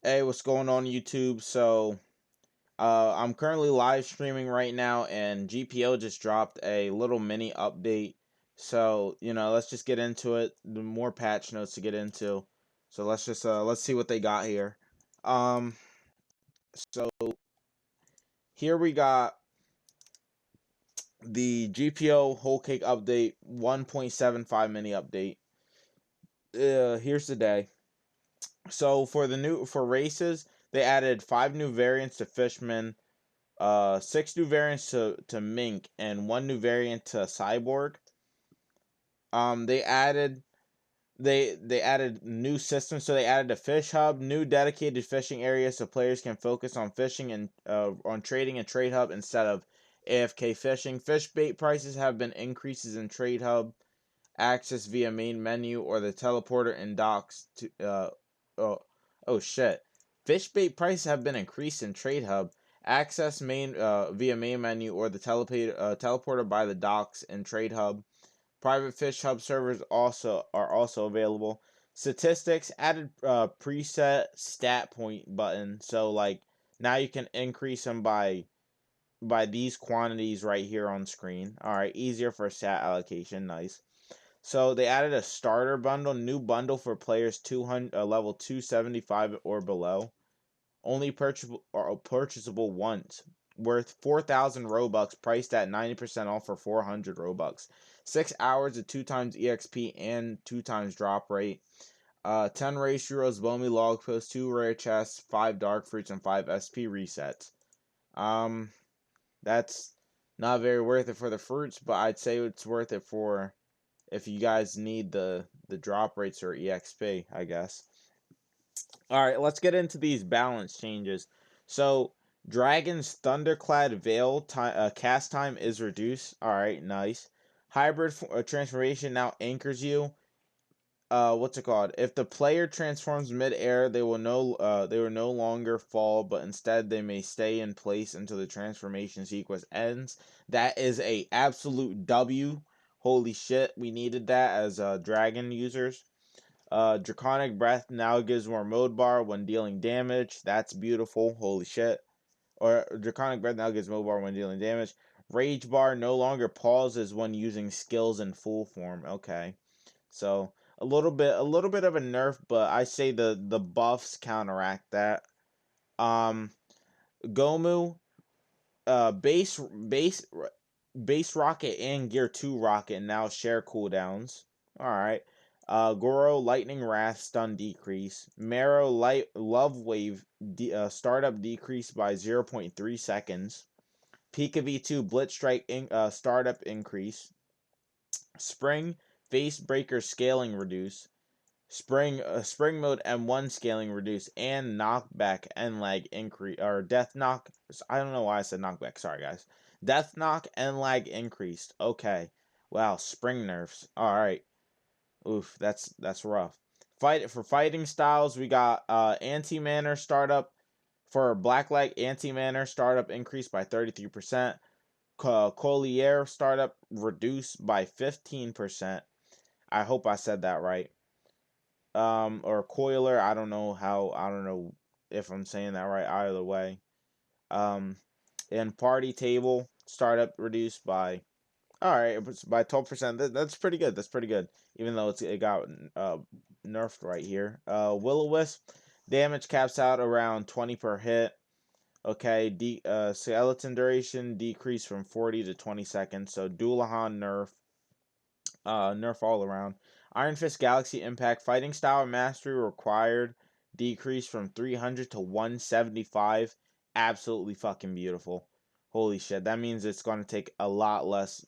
Hey, what's going on YouTube? I'm currently live streaming right now, and GPO just dropped a little mini update. So, let's just get into it. The more patch notes to get into. So let's see what they got here. So here we got the GPO whole cake update 1.75 mini update. Here's the day. So for races, they added 5 new variants to Fishman, 6 new variants to Mink, and 1 new variant to Cyborg. They added new systems, so they added a fish hub, new dedicated fishing areas, so players can focus on fishing and on trading and trade hub instead of AFK fishing. Fish bait prices have been increases in trade hub, access via main menu or the teleporter and docks to oh shit. Fish bait prices have been increased in trade hub, access main via main menu or the teleporter by the docks and trade hub. Private fish hub servers are also available. Statistics added preset stat point button, so like now you can increase them by these quantities right here on screen. All right, easier for stat allocation. Nice. So they added a starter bundle, new bundle for players 200 level 275 or below. Only purchasable once. Worth 4,000 Robux, priced at 90% off for 400 Robux. 6 hours of 2 times EXP and 2 times drop rate. 10 race heroes, Bomi log post, 2 rare chests, 5 dark fruits, and 5 SP resets. That's not very worth it for the fruits, but I'd say it's worth it for if you guys need the drop rates or EXP, I guess. All right, let's get into these balance changes. So, Dragon's Thunderclad Veil cast time is reduced. All right, nice. Hybrid transformation now anchors you. What's it called? If the player transforms mid-air, they will no longer fall, but instead they may stay in place until the transformation sequence ends. That is a absolute W. Holy shit, we needed that as dragon users. Draconic Breath now gives more mode bar when dealing damage. That's beautiful. Holy shit. Or Draconic Breath now gives mode bar when dealing damage. Rage bar no longer pauses when using skills in full form. Okay. So a little bit of a nerf, but I say the buffs counteract that. Gomu, base rocket and gear 2 rocket now share cooldowns. Alright. Goro lightning wrath stun decrease. Marrow light love wave startup decrease by 0.3 seconds. Pika V2 blitz strike startup increase. Spring face breaker scaling reduce. Spring mode M1 scaling reduce and knockback and lag increase or death knock. I don't know why I said knockback. Sorry guys. Death knock and lag increased. Okay. Wow. Spring nerfs. All right. Oof. That's rough. Fighting styles. We got anti manner startup for Blacklight. Anti manner startup increased by 33%. Collier startup reduced by 15%. I hope I said that right. Or Coiler. I don't know if I'm saying that right either way. And Party Table startup reduced by, all right, it's by 12%. That's pretty good. That's pretty good. Even though it got nerfed right here. Will-O-Wisp damage caps out around 20 per hit. Okay, skeleton duration decreased from 40 to 20 seconds. So Doulahan nerf all around. Iron Fist Galaxy Impact fighting style mastery required decrease from 300 to 175. Absolutely fucking beautiful. Holy shit, that means it's going to take a lot less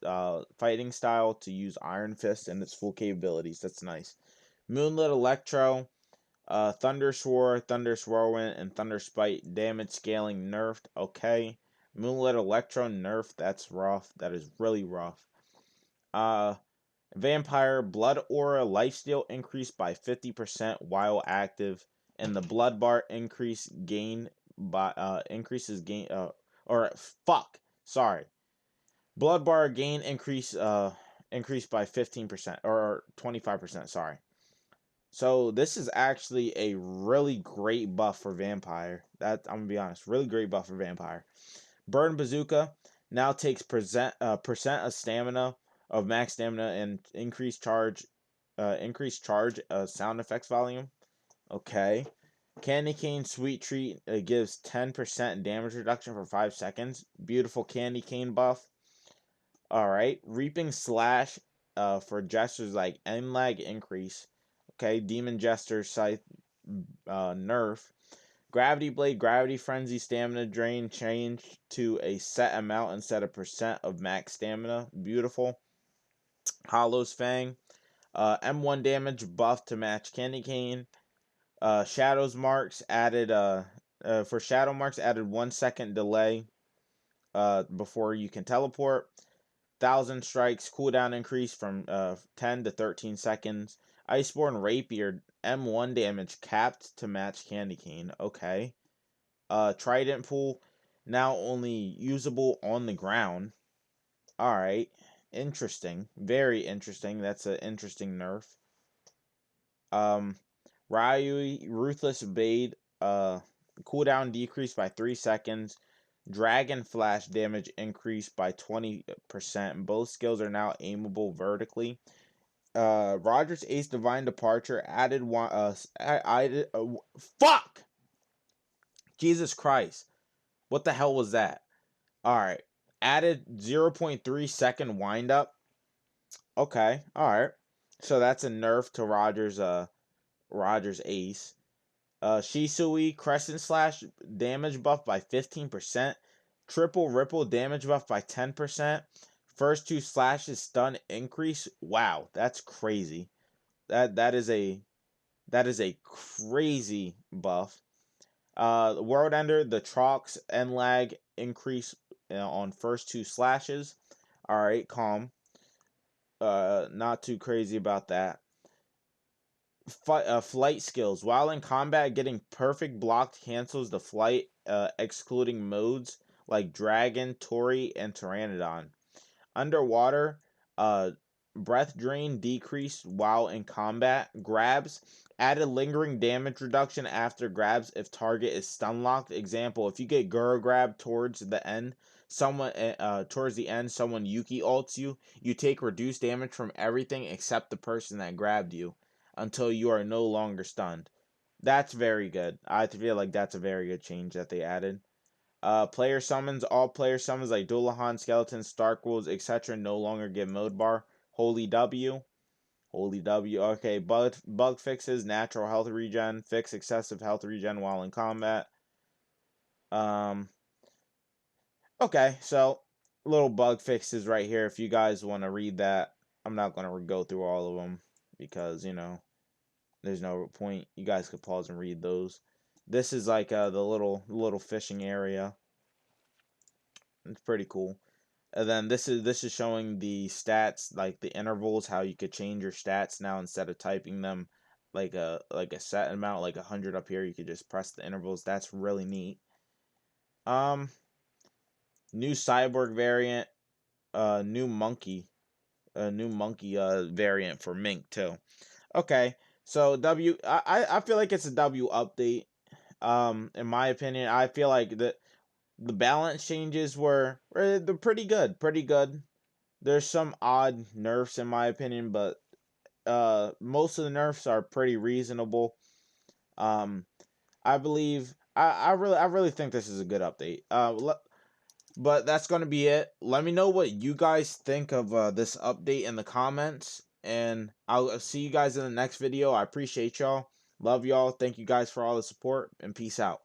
fighting style to use Iron Fist and its full capabilities. That's nice. Moonlit Electro, Thunder Sword, Thunder Swirlwind, and Thunder Spite damage scaling nerfed. Okay. Moonlit Electro nerfed. That's rough. That is really rough. Vampire Blood Aura lifesteal increased by 50% while active, and the Blood Bar increases gain or fuck, sorry. Blood Bar gain increased by 15% or 25%, sorry. So this is actually a really great buff for Vampire. That I'm gonna be honest, really great buff for Vampire. Burn Bazooka now takes percent of stamina of max stamina and increased charge sound effects volume. Okay. Candy Cane Sweet Treat gives 10% damage reduction for 5 seconds. Beautiful Candy Cane buff. Alright. Reaping Slash for gestures like end lag increase. Okay. Demon Jester Scythe nerf. Gravity Blade, Gravity Frenzy, Stamina Drain changed to a set amount instead of percent of max stamina. Beautiful. Hollow's Fang. M1 damage buff to match Candy Cane. Shadow's Marks added for Shadow Marks added 1 second delay before you can teleport. 1,000 strikes cooldown increase from 10 to 13 seconds. Iceborne Rapier M1 damage capped to match Candy Cane. Okay. Trident Pool now only usable on the ground. Alright. Interesting. Very interesting. That's an interesting nerf. Ryui Ruthless Bade cooldown decreased by 3 seconds. Dragon Flash damage increased by 20%. Both skills are now aimable vertically. Roger's Ace Divine Departure added one. Fuck! Jesus Christ. What the hell was that? Alright. Added 0.3 second wind up. Okay. Alright. So that's a nerf to Roger's Ace. Shisui Crescent Slash damage buff by 15%. Triple Ripple damage buff by 10%. First 2 slashes stun increase. Wow, that's crazy. That is a crazy buff. World Ender, the Trox and lag increase on first 2 slashes. Alright, calm. Not too crazy about that. Flight skills. While in combat, getting perfect blocked cancels the flight, excluding modes like Dragon, Tori, and Pteranodon. Underwater, breath drain decreased while in combat. Grabs added lingering damage reduction after grabs if target is stun locked. Example: if you get Guru grab towards the end, someone Yuki ults you. You take reduced damage from everything except the person that grabbed you until you are no longer stunned. That's very good. I feel like that's a very good change that they added. Player summons, all player summons like Dullahan, Skeletons, Stark Wolves, etc. no longer get mode bar. Holy W. Holy W. Okay, bug fixes, natural health regen, fix excessive health regen while in combat. Okay, so little bug fixes right here. If you guys want to read that, I'm not going to go through all of them because, there's no point. You guys could pause and read those. This is like the little fishing area. It's pretty cool. And then this is showing the stats, like the intervals, how you could change your stats now instead of typing them like a set amount, like 100 up here. You could just press the intervals. That's really neat. Um, New cyborg variant, new monkey variant for Mink too. Okay, so I feel like it's a W update. In my opinion, I feel like the balance changes they're pretty good, pretty good. There's some odd nerfs in my opinion, but most of the nerfs are pretty reasonable. Um, I believe I really think this is a good update. But that's gonna be it. Let me know what you guys think of this update in the comments, and I'll see you guys in the next video. I appreciate y'all. Love y'all. Thank you guys for all the support, and peace out.